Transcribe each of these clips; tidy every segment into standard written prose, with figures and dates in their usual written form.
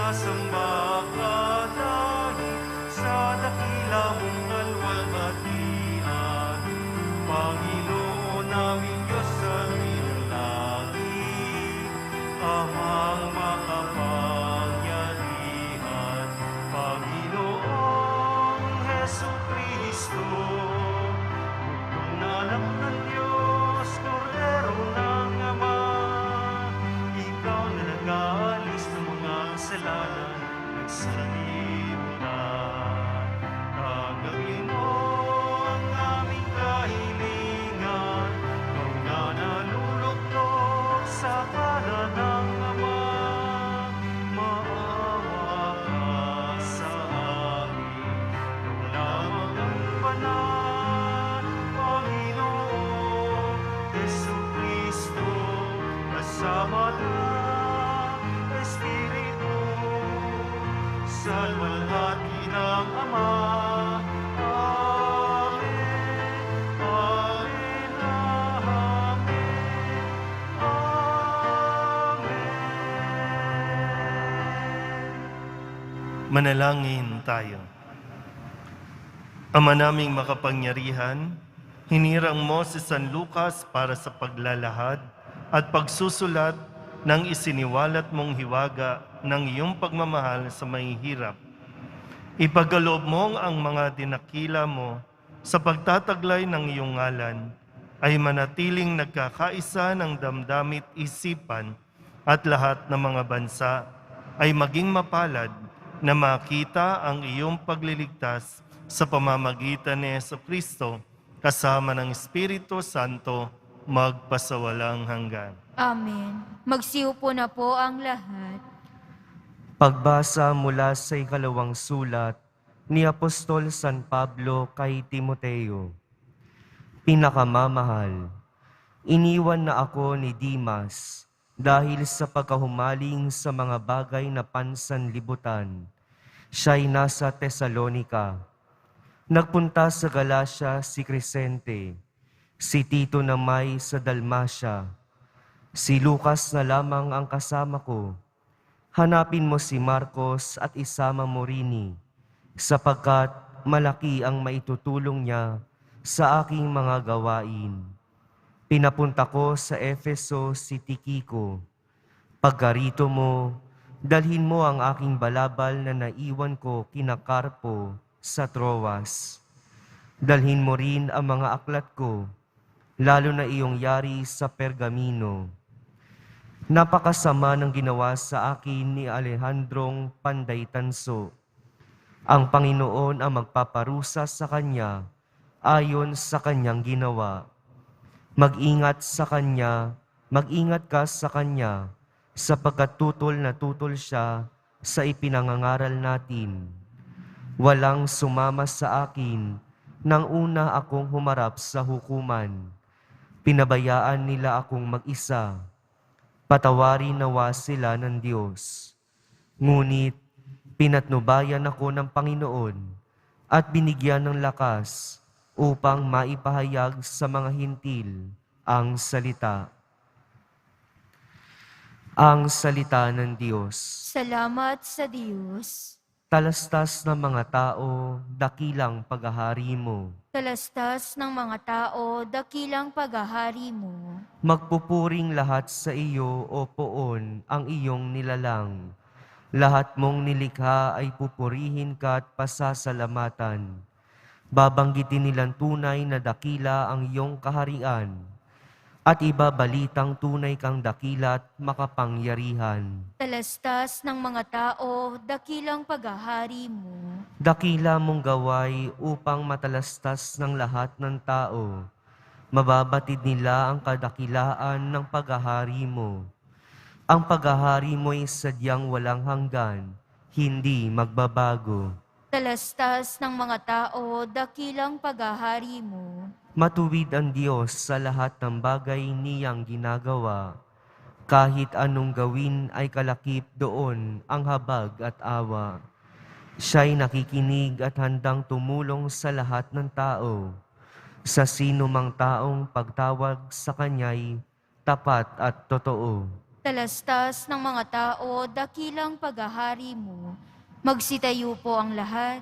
sinasamba ka dahil sa dakila mong kalwalhatian. Panginoon naming Diyos sa langit, Amang makapangyarihan, Panginoong Hesukristo, bugtong na anak ng Diyos, Kordero ng Ama. Ikaw na nag-aalis ng mga kasalanan, nagsalimula. Tanggapin mo ang aming kahilingan, ikaw na nalulugtog sa kanan ng Ama. Maawa ka sa amin, ikaw lamang ang banal, Panginoon Jesucristo, kasama ng Espiritu, sa luwalhati ng Ama. Amen, amen, amen. Manalangin tayo. Ama naming makapangyarihan, hinirang mo si San Lucas para sa paglalahad at pagsusulat ng isiniwalat mong hiwaga ng iyong pagmamahal sa mahihirap. Ipagkaloob mo ang mga dinakila mo sa pagtataglay ng iyong ngalan ay manatiling nagkakaisa ng damdamit isipan at lahat ng mga bansa ay maging mapalad na makita ang iyong pagliligtas sa pamamagitan ni Jesucristo kasama ng Espiritu Santo magpasawalang hanggan. Amen. Magsiupo na po ang lahat. Pagbasa mula sa ikalawang sulat ni Apostol San Pablo kay Timoteo. Pinakamamahal, iniwan na ako ni Dimas dahil sa pagkahumaling sa mga bagay na pansanlibutan. Siya'y nasa Tesalonika. Nagpunta sa Galacia si Crescente, si Tito na may sa Dalmacia. Si Lucas na lamang ang kasama ko. Hanapin mo si Marcos at isama mo rini, sapagkat malaki ang maitutulong niya sa aking mga gawain. Pinapunta ko sa Efeso si Tikiko. Pagkarito mo, dalhin mo ang aking balabal na naiwan ko kina Carpo sa Troas. Dalhin mo rin ang mga aklat ko, lalo na iyong yari sa Pergamino. Napakasama ng ginawa sa akin ni Alejandrong Panday Tanso. Ang Panginoon ang magpaparusa sa kanya ayon sa kanyang ginawa. Mag-ingat ka sa kanya, sapagkat tutol na tutol siya sa ipinangangaral natin. Walang sumama sa akin nang una akong humarap sa hukuman. Pinabayaan nila akong mag-isa. Patawarin nawa sila ng Diyos. Ngunit pinatnubayan ako ng Panginoon at binigyan ng lakas upang maipahayag sa mga hintil ang salita. Ang salita ng Diyos. Salamat sa Diyos. Talastas ng mga tao, dakilang paghahari mo. Talastas ng mga tao, dakilang paghahari mo. Magpupuring lahat sa iyo, O Poon, ang iyong nilalang. Lahat mong nilikha ay pupurihin ka at pasasalamatan. Babanggitin nilang tunay na dakila ang iyong kaharian, at ibabalitang tunay kang dakila at makapangyarihan. Talastas ng mga tao, dakilang paghahari mo. Dakila mong gaway upang matalastas ng lahat ng tao. Mababatid nila ang kadakilaan ng paghahari mo. Ang paghahari mo ay sadyang walang hanggan, hindi magbabago. Talastas ng mga tao, dakilang paghahari mo. Matuwid ang Diyos sa lahat ng bagay niyang ginagawa. Kahit anong gawin ay kalakip doon ang habag at awa. Siya'y nakikinig at handang tumulong sa lahat ng tao. Sa sino mang taong pagtawag sa Kanya'y tapat at totoo. Talastas ng mga tao, dakilang paghahari mo. Magsitayo po ang lahat.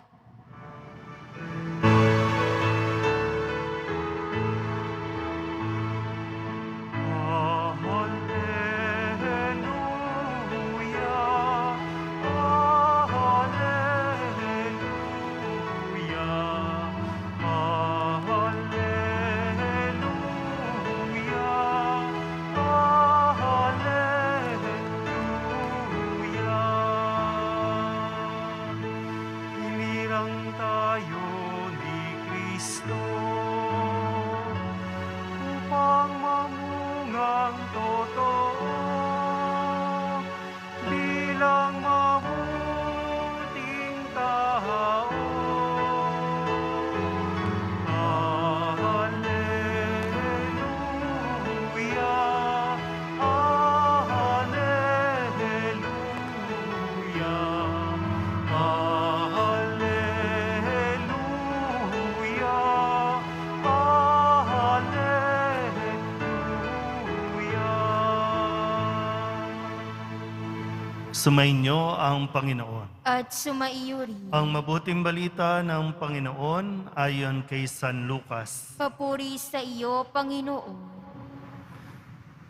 Hinirang tayo ni Kristo upang mamungang totoo bilang mabuting tao. Alleluia, Alleluia, Alleluia, Alleluia. Sumainyo ang Panginoon. At sumaiyo rin. Ang mabuting balita ng Panginoon ayon kay San Lucas. Papuri sa iyo, Panginoon.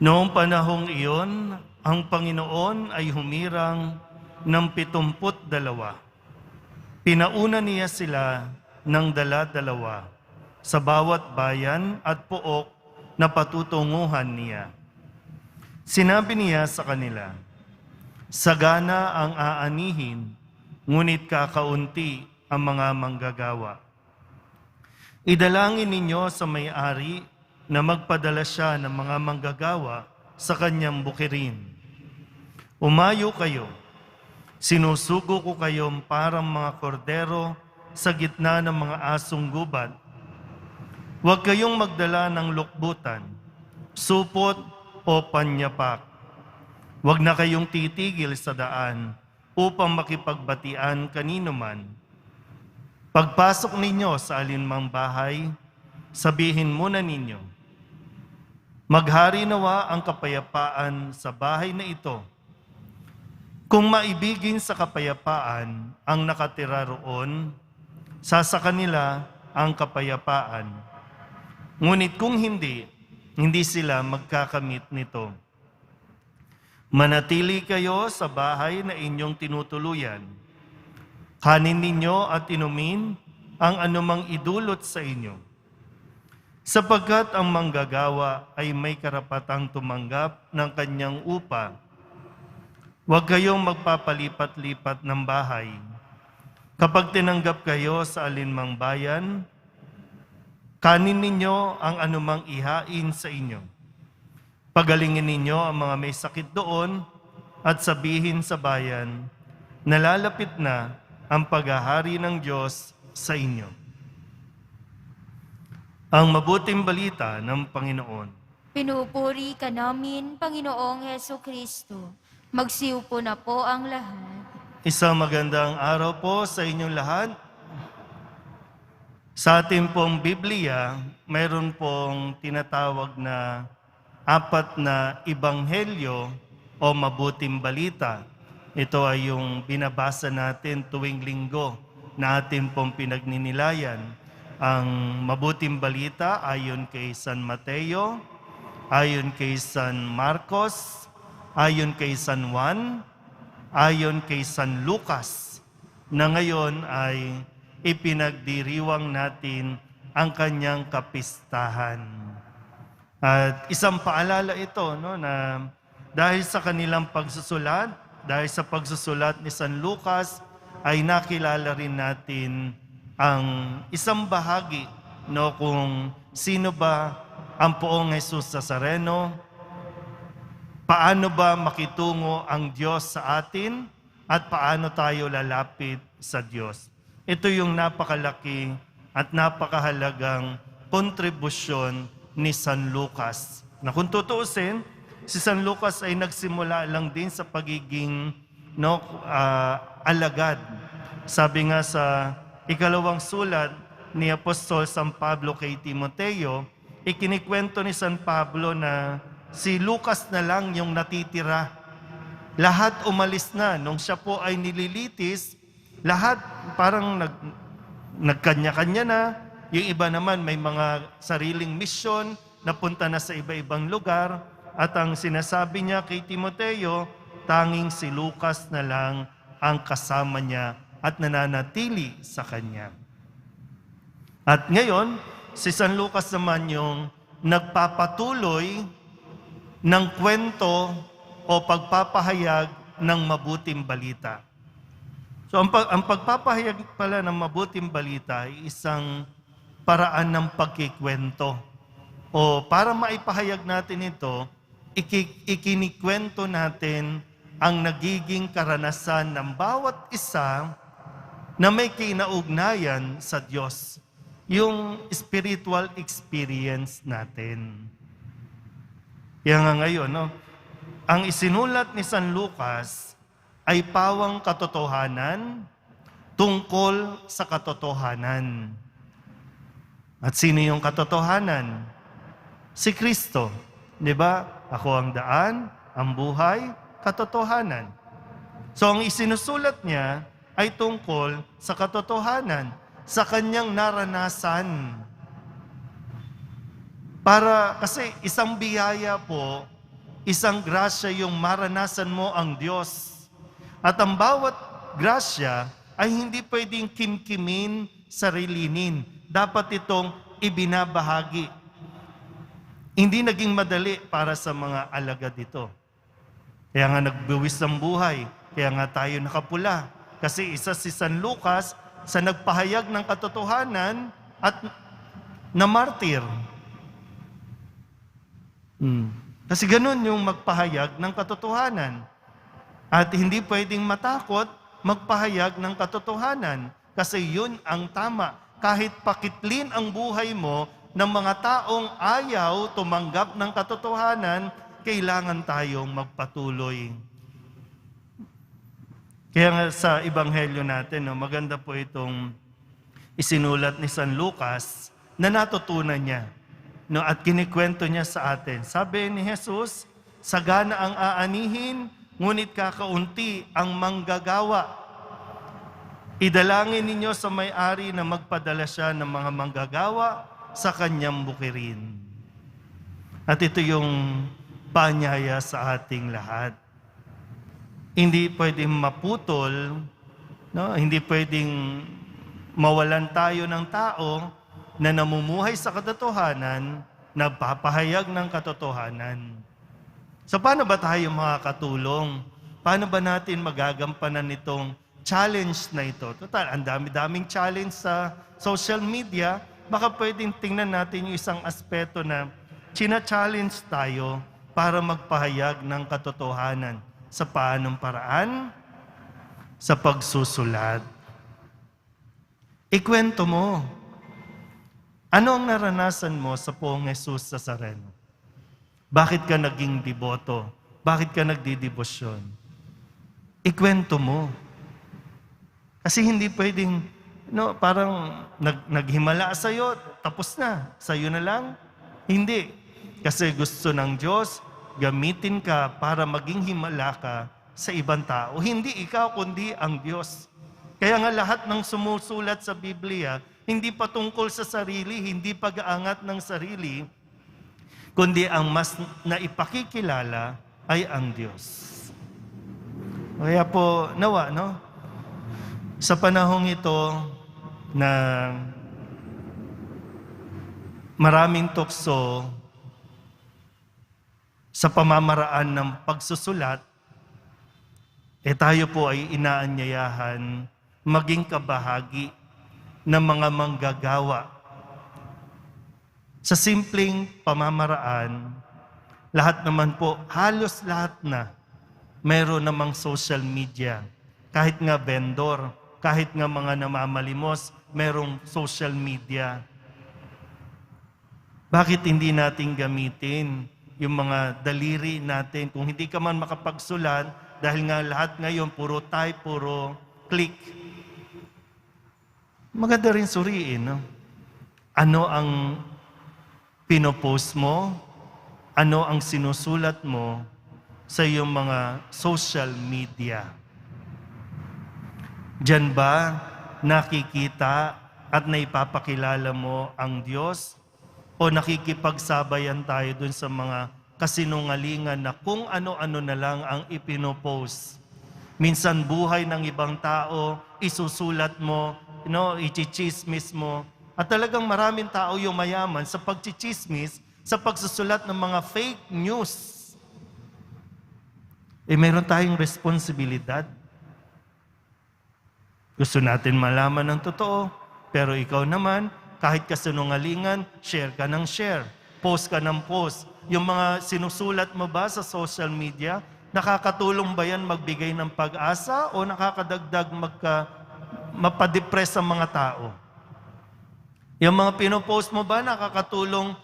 Noong panahong iyon, ang Panginoon ay humirang ng 72. Pinauna niya sila ng dala-dalawa sa bawat bayan at pook na patutunguhan niya. Sinabi niya sa kanila, "Sagana ang aanihin, ngunit kakaunti ang mga manggagawa. Idalangin ninyo sa may-ari na magpadala siya ng mga manggagawa sa kanyang bukirin. Umayo kayo, sinusugo ko kayong parang mga kordero sa gitna ng mga asong gubat. Huwag kayong magdala ng lukbutan, supot o panyapak. Huwag na kayong titigil sa daan upang makipagbatian kanino man. Pagpasok ninyo sa alinmang bahay, sabihin muna ninyo, maghari nawa ang kapayapaan sa bahay na ito. Kung maibigin sa kapayapaan ang nakatira roon, sa kanila ang kapayapaan. Ngunit kung hindi, hindi sila magkakamit nito. Manatili kayo sa bahay na inyong tinutuluyan. Kanin ninyo at inumin ang anumang idulot sa inyo. Sapagkat ang manggagawa ay may karapatang tumanggap ng kanyang upa. Huwag kayong magpapalipat-lipat ng bahay. Kapag tinanggap kayo sa alinmang bayan, kanin ninyo ang anumang ihain sa inyo. Pagalingin ninyo ang mga may sakit doon at sabihin sa bayan, nalalapit na ang paghahari ng Diyos sa inyo." Ang mabuting balita ng Panginoon. Pinupuri ka namin, Panginoong Heso Kristo. Magsiupo na po ang lahat. Isang magandang araw po sa inyong lahat. Sa ating pong Biblia, mayroon pong tinatawag na 4 na ebanghelyo o mabuting balita. Ito ay yung binabasa natin tuwing linggo na ating pong pinagninilayan. Ang mabuting balita ayon kay San Mateo, ayon kay San Marcos, ayon kay San Juan, ayon kay San Lucas, na ngayon ay ipinagdiriwang natin ang kanyang kapistahan. At isang paalala ito, no, na dahil sa kanilang pagsusulat, dahil sa pagsusulat ni San Lucas, ay nakilala rin natin ang isang bahagi, no, kung sino ba ang Poong Jesus Nazareno, paano ba makitungo ang Diyos sa atin, at paano tayo lalapit sa Diyos. Ito yung napakalaki at napakahalagang kontribusyon ni San Lucas. Na kung tutuusin, si San Lucas ay nagsimula lang din sa pagiging alagad. Sabi nga sa ikalawang sulat ni Apostol San Pablo kay Timoteo, ikinikwento ni San Pablo na si Lucas na lang yung natitira. Lahat umalis na. Nung siya po ay nililitis, lahat parang nagkanya-kanya na. Yung iba naman may mga sariling misyon, napunta na sa iba-ibang lugar. At ang sinasabi niya kay Timoteo, tanging si Lucas na lang ang kasama niya at nananatili sa kanya. At ngayon, si San Lucas naman yung nagpapatuloy ng kwento o pagpapahayag ng mabuting balita. So ang pagpapahayag pala ng mabuting balita ay isang paraan ng pagkikwento. O para maipahayag natin ito, ikinikwento natin ang nagiging karanasan ng bawat isa na may kinaugnayan sa Diyos. Yung spiritual experience natin. Kaya nga ngayon, ang isinulat ni San Lucas ay pawang katotohanan tungkol sa katotohanan. At sino yung katotohanan? Si Kristo. Di ba? Ako ang daan, ang buhay, katotohanan. So ang isinusulat niya ay tungkol sa katotohanan, sa kanyang naranasan. Kasi isang biyaya po, isang grasya yung maranasan mo ang Diyos. At ang bawat grasya ay hindi pwedeng kimkimin, sarilinin. Dapat itong ibinabahagi. Hindi naging madali para sa mga alagad ito. Kaya nga nagbuwis ng buhay, kaya nga tayo nakapula. Kasi isa si San Lucas sa nagpahayag ng katotohanan at namartir. Kasi ganun yung magpahayag ng katotohanan. At hindi pwedeng matakot magpahayag ng katotohanan. Kasi yun ang tama. Kahit pakitlin ang buhay mo ng mga taong ayaw tumanggap ng katotohanan, kailangan tayong magpatuloy. Kaya nga sa Ebanghelyo natin, maganda po itong isinulat ni San Lucas na natutunan niya. At kinikwento niya sa atin. Sabi ni Jesus, sagana ang aanihin, ngunit kakaunti ang manggagawa. Idalangin ninyo sa may-ari na magpadala siya ng mga manggagawa sa kanyang bukirin. At ito yung panyaya sa ating lahat. Hindi pwedeng maputol, hindi pwedeng mawalan tayo ng tao na namumuhay sa katotohanan, nagpapahayag ng katotohanan. So paano ba tayo makakatulong? Paano ba natin magagampanan itong challenge na ito? Total, ang dami-daming challenge sa social media. Baka pwedeng tingnan natin yung isang aspeto na china-challenge tayo para magpahayag ng katotohanan. Sa paanong paraan? Sa pagsusulat. Ikwento mo. Ano ang naranasan mo sa Poong Jesus Nazareno? Bakit ka naging deboto? Bakit ka nagdidebosyon? Ikwento mo. Kasi hindi pwedeng, parang naghimala sa'yo, tapos na, sa'yo na lang. Hindi. Kasi gusto ng Diyos, gamitin ka para maging himala ka sa ibang tao. Hindi ikaw, kundi ang Diyos. Kaya nga lahat ng sumusulat sa Biblia, hindi patungkol sa sarili, hindi pag-aangat ng sarili, kundi ang mas naipakikilala ay ang Diyos. Kaya po, nawa, sa panahong ito na maraming tukso sa pamamaraan ng pagsusulat, tayo po ay inaanyayahan maging kabahagi ng mga manggagawa. Sa simpleng pamamaraan, lahat naman po, halos lahat na, mayroon namang social media. Kahit nga vendor, kahit nga mga namamalimos, mayroong social media. Bakit hindi natin gamitin yung mga daliri natin? Kung hindi ka man makapagsulat, dahil nga lahat ngayon, puro type, puro click. Maganda rin suriin, Ano ang pinopost mo? ano ang sinusulat mo sa iyong mga social media. Diyan ba nakikita at naipapakilala mo ang Diyos? O nakikipagsabayan tayo dun sa mga kasinungalingan na kung ano-ano na lang ang ipinopost? Minsan buhay ng ibang tao, isusulat mo, ichichismis mo. At talagang maraming tao yung mayaman sa pagchichismis, sa pagsusulat ng mga fake news. Meron tayong responsibilidad. Gusto natin malaman ng totoo, pero ikaw naman, kahit kasinungalingan, share ka ng share, post ka ng post. Yung mga sinusulat mo ba sa social media, nakakatulong ba yan magbigay ng pag-asa o nakakadagdag mapadepress ang mga tao? Yung mga pinopost mo ba nakakatulong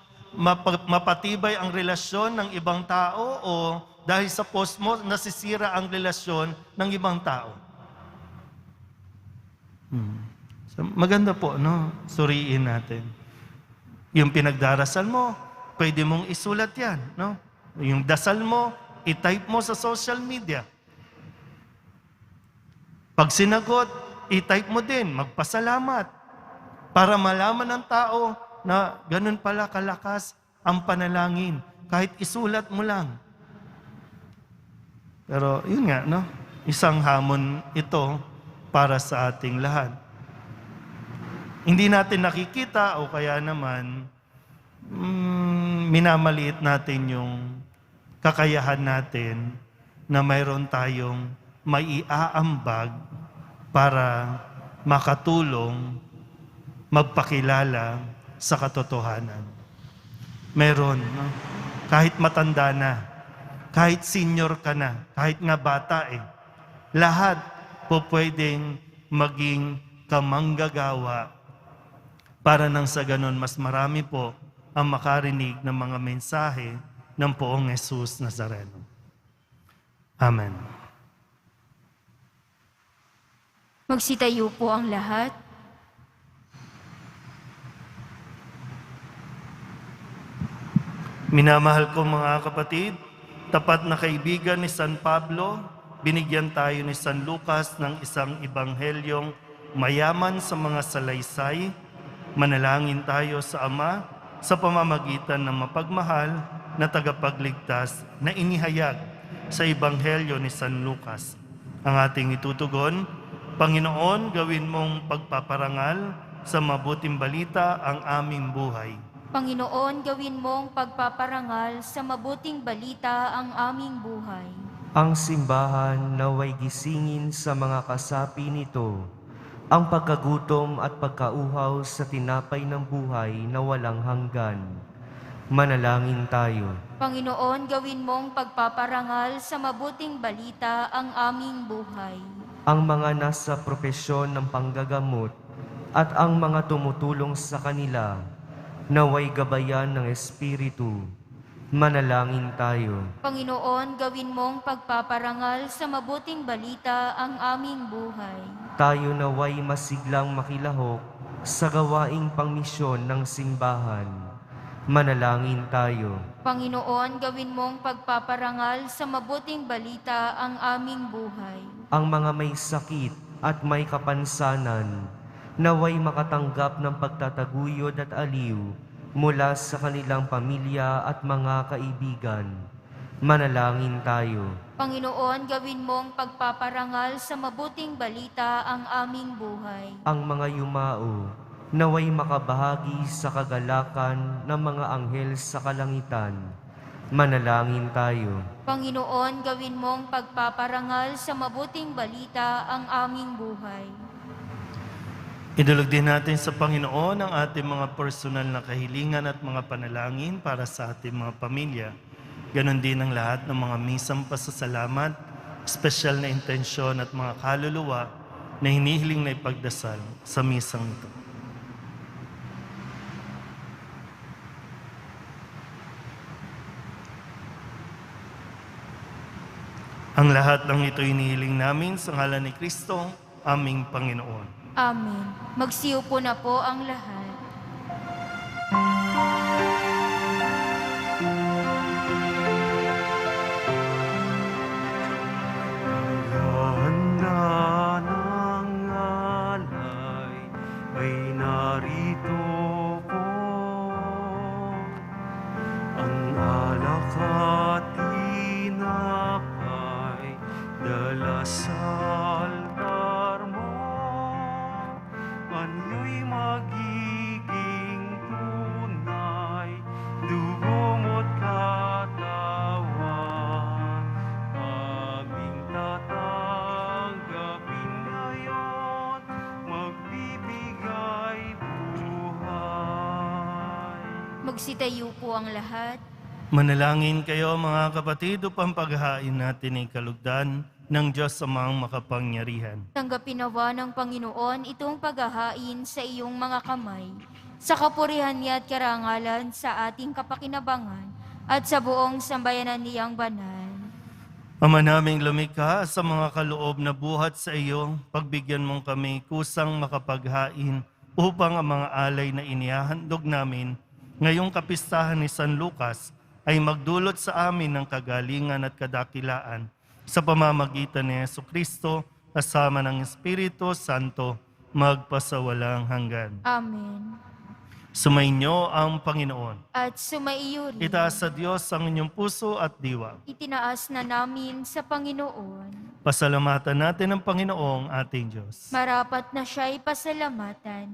mapatibay ang relasyon ng ibang tao o dahil sa post mo nasisira ang relasyon ng ibang tao? So, maganda po, no? Suriin natin. Yung pinagdarasal mo, pwede mong isulat yan, no? Yung dasal mo, i-type mo sa social media. Pag sinagot, i-type mo din, magpasalamat. Para malaman ng tao na ganun pala kalakas ang panalangin, kahit isulat mo lang. Pero yun nga, no? Isang hamon ito para sa ating lahat. Hindi natin nakikita o kaya naman minamaliit natin yung kakayahan natin na mayroon tayong maiaambag para makatulong magpakilala sa katotohanan. Meron, no? Kahit matanda na, kahit senior ka na, kahit nga bata lahat po pwedeng maging kamanggagawa para nang sa ganon mas marami po ang makarinig ng mga mensahe ng Poong Jesus Nazareno. Amen. Magsitayo po ang lahat. Minamahal ko mga kapatid, tapat na kaibigan ni San Pablo, binigyan tayo ni San Lucas ng isang ebanghelyong mayaman sa mga salaysay. Manalangin tayo sa Ama sa pamamagitan ng mapagmahal na tagapagligtas na inihayag sa ebanghelyo ni San Lucas. Ang ating itutugon, Panginoon, gawin mong pagpaparangal sa mabuting balita ang aming buhay. Panginoon, gawin mong pagpaparangal sa mabuting balita ang aming buhay. Ang simbahan naway gisingin sa mga kasapi nito, ang pagkagutom at pagkauhaw sa tinapay ng buhay na walang hanggan. Manalangin tayo. Panginoon, gawin mong pagpaparangal sa mabuting balita ang aming buhay. Ang mga nasa propesyon ng panggagamot at ang mga tumutulong sa kanila, naway gabayan ng Espiritu. Manalangin tayo. Panginoon, gawin mong pagpaparangal sa mabuting balita ang aming buhay. Tayo naway masiglang makilahok sa gawaing pangmisyon ng simbahan. Manalangin tayo. Panginoon, gawin mong pagpaparangal sa mabuting balita ang aming buhay. Ang mga may sakit at may kapansanan, naway makatanggap ng pagtataguyod at aliw mula sa kanilang pamilya at mga kaibigan. Manalangin tayo. Panginoon, gawin mong pagpaparangal sa mabuting balita ang aming buhay. Ang mga yumao, naway makabahagi sa kagalakan ng mga anghel sa kalangitan. Manalangin tayo. Panginoon, gawin mong pagpaparangal sa mabuting balita ang aming buhay. Idulog din natin sa Panginoon ang ating mga personal na kahilingan at mga panalangin para sa ating mga pamilya. Ganon din ang lahat ng mga misang pasasalamat, espesyal na intensyon at mga kaluluwa na hinihiling na ipagdasal sa misang ito. Ang lahat ng ito hinihiling namin sa ngalan ni Kristo, aming Panginoon. Amen. Magsiyo po na po ang lahat. Dala sa altar mo, anyo'y magiging tunay, dugo mo't katawan, aming tatanggapin ngayon, magbibigay buhay. Magsitayo po ang lahat. Manalangin kayo mga kapatid upang paghahain natin ay kalugdan ng Diyos Amang makapangyarihan. Tanggapin nawa ng Panginoon itong paghahain sa iyong mga kamay, sa kapurihan niya at karangalan sa ating kapakinabangan at sa buong sambayanan niyang banal. Ama naming lumikha, sa mga kaloob na buhat sa iyo, pagbigyan mong kami kusang makapaghain upang ang mga alay na inihahandog namin ngayong kapistahan ni San Lucas ay magdulot sa amin ng kagalingan at kadakilaan sa pamamagitan ni Jesucristo kasama ng Espiritu Santo magpasawalang hanggan. Amen. Sumainyo ang Panginoon. At sumaiyo rin. Itaas sa Diyos ang inyong puso at diwa. Itinaas na namin sa Panginoon. Pasalamatan natin ang Panginoong ating Diyos. Marapat na siya'y pasalamatan.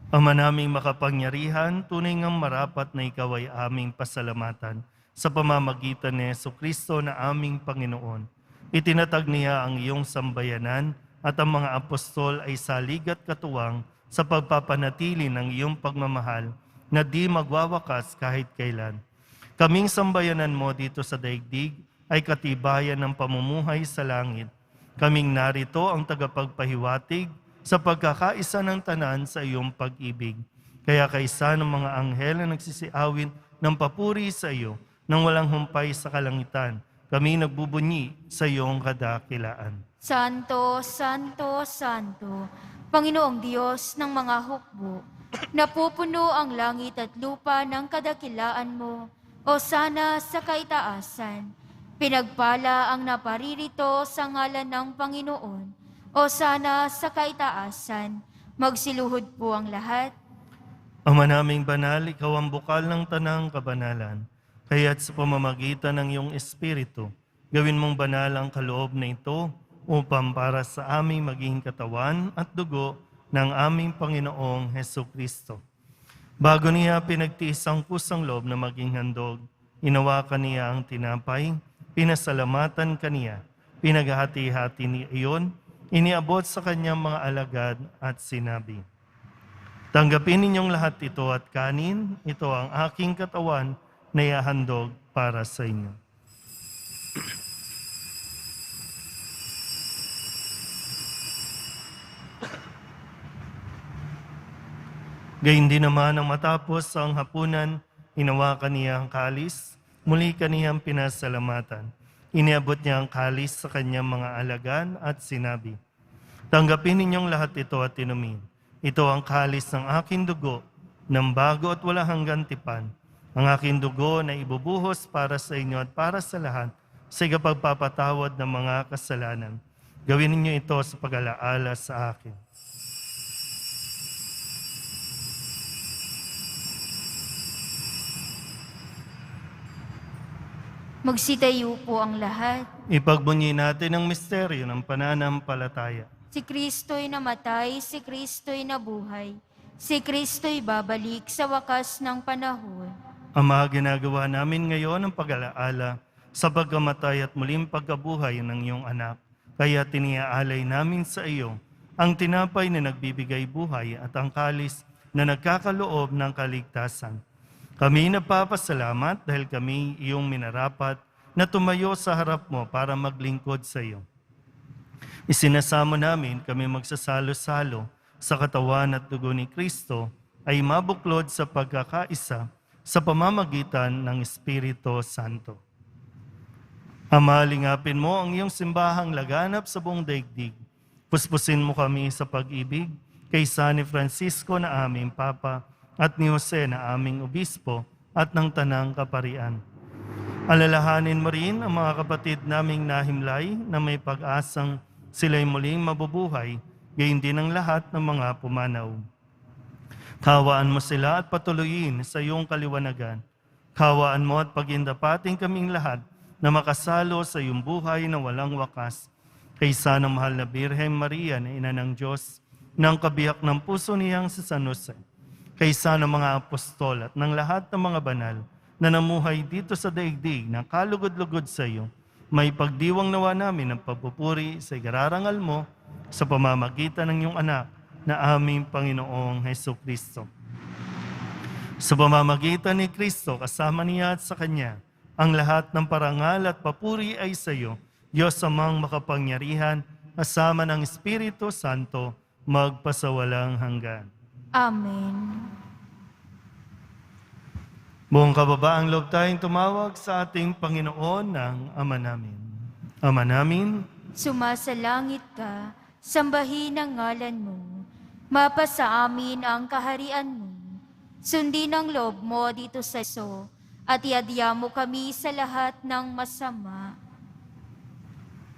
Ama naming makapangyarihan, tunay ngang marapat na ikaw ay aming pasalamatan sa pamamagitan ni Jesucristo na aming Panginoon. Itinatag niya ang iyong sambayanan at ang mga apostol ay salig at katuwang sa pagpapanatili ng iyong pagmamahal na di magwawakas kahit kailan. Kaming sambayanan mo dito sa daigdig ay katibayan ng pamumuhay sa langit. Kaming narito ang tagapagpahiwatig sa pagkakaisa ng tanan sa iyong pag-ibig. Kaya kaisa ng mga anghel na nagsisiawin ng papuri sa iyo nang walang humpay sa kalangitan, kami nagbubunyi sa iyong kadakilaan. Santo, Santo, Santo, Panginoong Diyos ng mga hukbo, napupuno ang langit at lupa ng kadakilaan mo, o sana sa kaitaasan. Pinagpala ang naparirito sa ngalan ng Panginoon, o sana sa kaitaasan. Magsiluhod po ang lahat. Ama naming banal, ikaw ang bukal ng tanang kabanalan. Kaya't sa pamamagitan ng iyong Espiritu, gawin mong banal ang kaloob na ito upang para sa aming maging katawan at dugo ng aming Panginoong Hesukristo. Bago niya pinagtiis ang kusang loob na maging handog, inawakan niya ang tinapay, pinasalamatan kaniya, pinaghati-hati niya iyon, iniabot sa kanyang mga alagad at sinabi, "Tanggapin ninyong lahat ito at kanin, ito ang aking katawan na ihahandog para sa inyo." Gayun din naman ang matapos ang hapunan, inawakan niya ang kalis, muli kaniyang pinasalamatan. Iniabot niya ang kalis sa kanyang mga alagad at sinabi, "Tanggapin ninyong lahat ito at inumin. Ito ang kalis ng aking dugo, ng bago at wala hanggang tipan. Ang aking dugo na ibubuhos para sa inyo at para sa lahat sa ikapagpapatawad ng mga kasalanan. Gawin ninyo ito sa pag-alaala sa akin." Magsitayo po ang lahat. Ipagbunyi natin ang misteryo ng pananampalataya. Si Kristo'y namatay, si Kristo'y nabuhay. Si Kristo'y babalik sa wakas ng panahon. Ama, ginagawa namin ngayon ang pag-alaala sa pagkamatay at muling pagkabuhay ng iyong anak. Kaya tiniaalay namin sa iyo ang tinapay na nagbibigay buhay at ang kalis na nagkakaloob ng kaligtasan. Kami nagpapasalamat dahil kami iyong minarapat na tumayo sa harap mo para maglingkod sa iyo. Isinasamo namin kami magsasalo-salo sa katawan at dugo ni Kristo ay mabuklod sa pagkakaisa sa pamamagitan ng Espiritu Santo. Ama, lingapin mo ang iyong simbahang laganap sa buong daigdig. Puspusin mo kami sa pag-ibig kay San Francisco na aming Papa at ni Jose na aming Obispo at ng Tanang Kaparian. Alalahanin mo rin ang mga kapatid naming nahimlay na may pag-asang sila'y muling mabubuhay, gayon din ang lahat ng mga pumanaw. Kawaan mo sila at patuloyin sa iyong kaliwanagan. Kawaan mo at pagindapating kaming lahat na makasalo sa iyong buhay na walang wakas. kaysa ng mahal na Birhen Maria na ina ng Diyos, ng kabiyak ng puso niyang si San Jose, kaysa ng mga apostol at ng lahat ng mga banal na namuhay dito sa daigdig na kalugod-lugod sa iyo, may pagdiwang nawa namin ng pagpupuri sa igararangal mo sa pamamagitan ng iyong anak na aming Panginoong Heso Kristo. Sa pamamagitan ni Kristo, kasama niya at sa Kanya, ang lahat ng parangal at papuri ay sa iyo, Diyos amang makapangyarihan, kasama ng Espiritu Santo, magpasawalang hanggan. Amen. Buong kababaang loob tayong tumawag sa ating Panginoon ng Ama namin. Ama namin, Sumasalangit ka, sambahin ang ngalan mo. Mapasa amin ang kaharian mo. Sundin ang loob mo dito sa iso, at iadya mo kami sa lahat ng masama.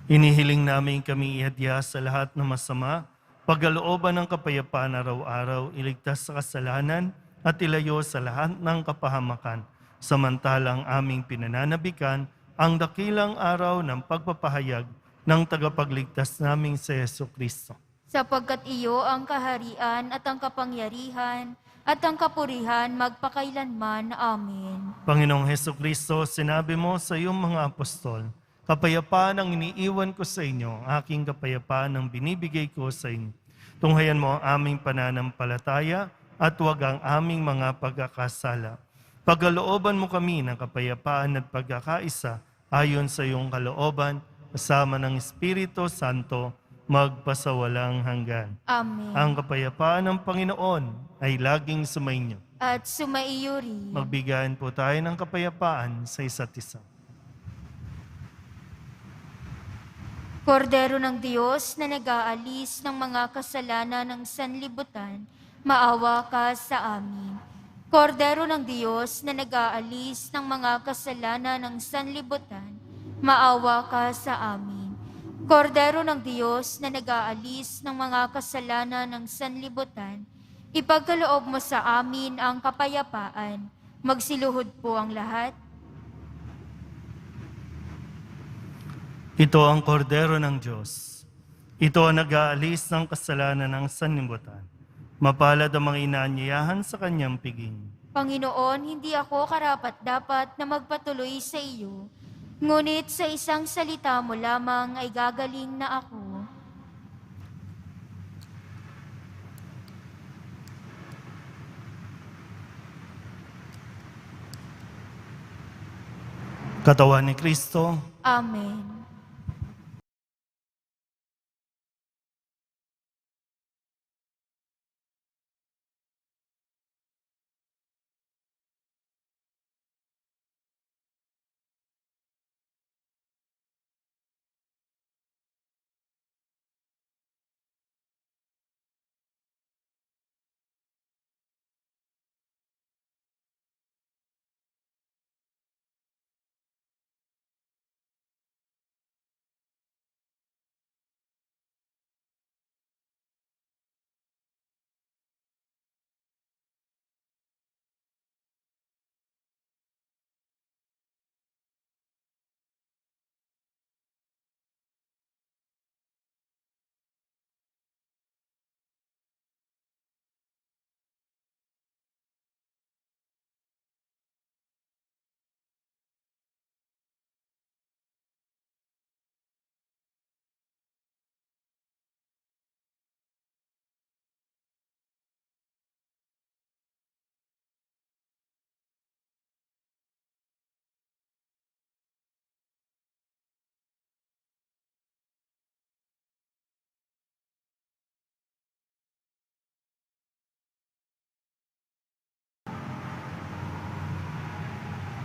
inihiling namin kami ihadya sa lahat ng masama, pagkalooban ng kapayapaan araw-araw, iligtas sa kasalanan, at ilayo sa lahat ng kapahamakan, samantalang aming pinananabikan ang dakilang araw ng pagpapahayag ng tagapagligtas naming si Yesu Kristo. Sapagkat iyo ang kaharian at ang kapangyarihan at ang kapurihan magpakailanman. Amen. Panginoong Heso Kristo, sinabi mo sa iyong mga apostol, kapayapaan ang iniiwan ko sa inyo, aking kapayapaan ang binibigay ko sa inyo. Tunghayan mo ang aming pananampalataya at huwag ang aming mga pagkakasala. Pagkalooban mo kami ng kapayapaan at pagkakaisa ayon sa iyong kalooban, kasama ng Espiritu Santo, magpasawalang hanggan. Amen. Ang kapayapaan ng Panginoon ay laging sumainyo. At sumaiyo rin. Magbigayan po tayo ng kapayapaan sa isa't isa. Kordero ng Diyos na nag-aalis ng mga kasalanan ng sanlibutan, maawa ka sa amin. Kordero ng Diyos na nag-aalis ng mga kasalanan ng sanlibutan, maawa ka sa amin. Kordero ng Diyos na nag-aalis ng mga kasalanan ng sanlibutan, ipagkaloob mo sa amin ang kapayapaan. Magsiluhod po ang lahat. Ito ang kordero ng Diyos. Ito ang nag-aalis ng kasalanan ng sanlibutan. Mapalad ang mga inaanyayahan sa kanyang piging. Panginoon, hindi ako karapat-dapat na magpatuloy sa iyo, ngunit sa isang salita mo lamang ay gagaling na ako. Katawan ni Kristo, Amen.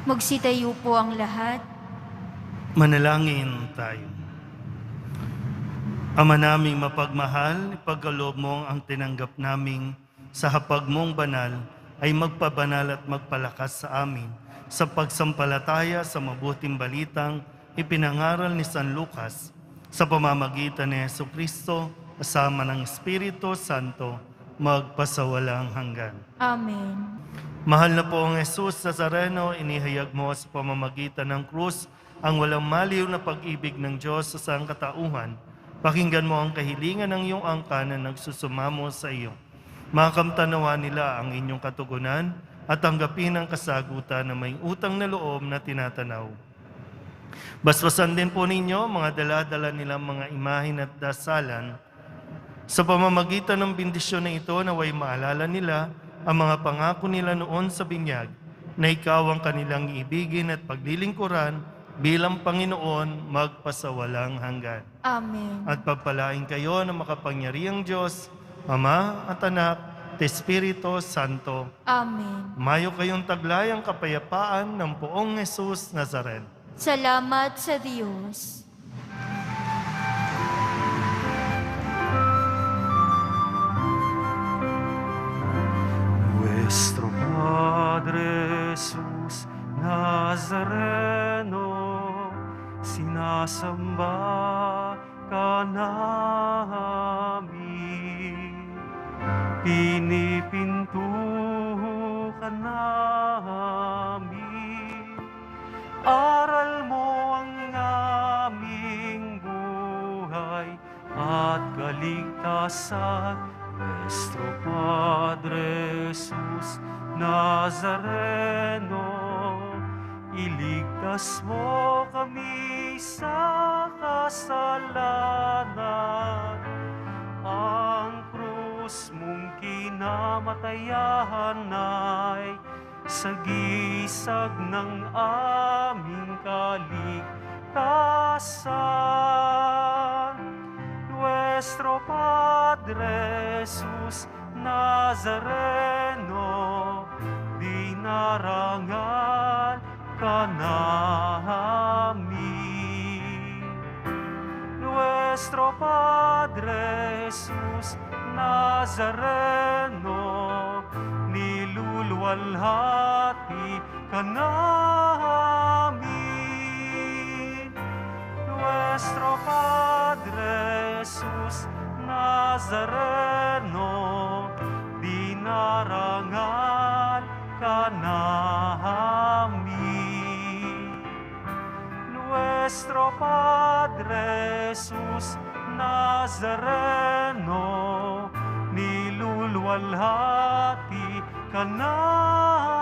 Magsitayo po ang lahat. manalangin tayo. Ama naming mapagmahal, ipagkaloob mo ang tinanggap naming sa hapag mong banal ay magpabanal at magpalakas sa amin sa pagsampalataya sa mabuting balitang ipinangaral ni San Lucas sa pamamagitan ni Yesu Kristo kasama ng Espiritu Santo magpasawalang hanggan. Amen. Mahal na po ang Jesus Nazareno, inihayag mo sa pamamagitan ng krus ang walang maliw na pag-ibig ng Diyos sa sangkatauhan Pakinggan mo ang kahilingan ng iyong angka na nagsusumamo sa iyo. Makamtanawa nila ang inyong katugunan at tanggapin ang kasagutan na may utang na loob na tinatanaw. Basbasan din po ninyo mga dala-dala nilang mga imahin at dasalan. Sa pamamagitan ng bendisyon na ito, naway maalala nila ang mga pangako nila noon sa binyag, na ikaw ang kanilang ibigin at paglilingkuran bilang Panginoon magpasawalang hanggan. Amen. At pagpalain kayo ng makapangyarihang Diyos, Ama at Anak, at Espiritu Santo. Amen. Mayo kayong taglayang kapayapaan ng Poong Jesus Nazaret. Salamat sa Diyos. Nuestro Padre Jesus Nazareno, sinasamba ka namin. Pinipinto ka namin. Aral mo ang aming buhay at kaligtasan. Nuestro Padre Jesus Nazareno, iligtas mo kami sa kasalanan. Ang krus mong kinamatayan ay sagisag ng aming kaligtasan. Nuestro Padre Jesus Nazareno, dinarangal ka namin. Nuestro Padre Jesus Nazareno, niluluwalhati ka namin. Nuestro Padre Jesus Nazareno, dinarangal ka namin. Nuestro Padre Jesus Nazareno, niluluwalhati ka namin.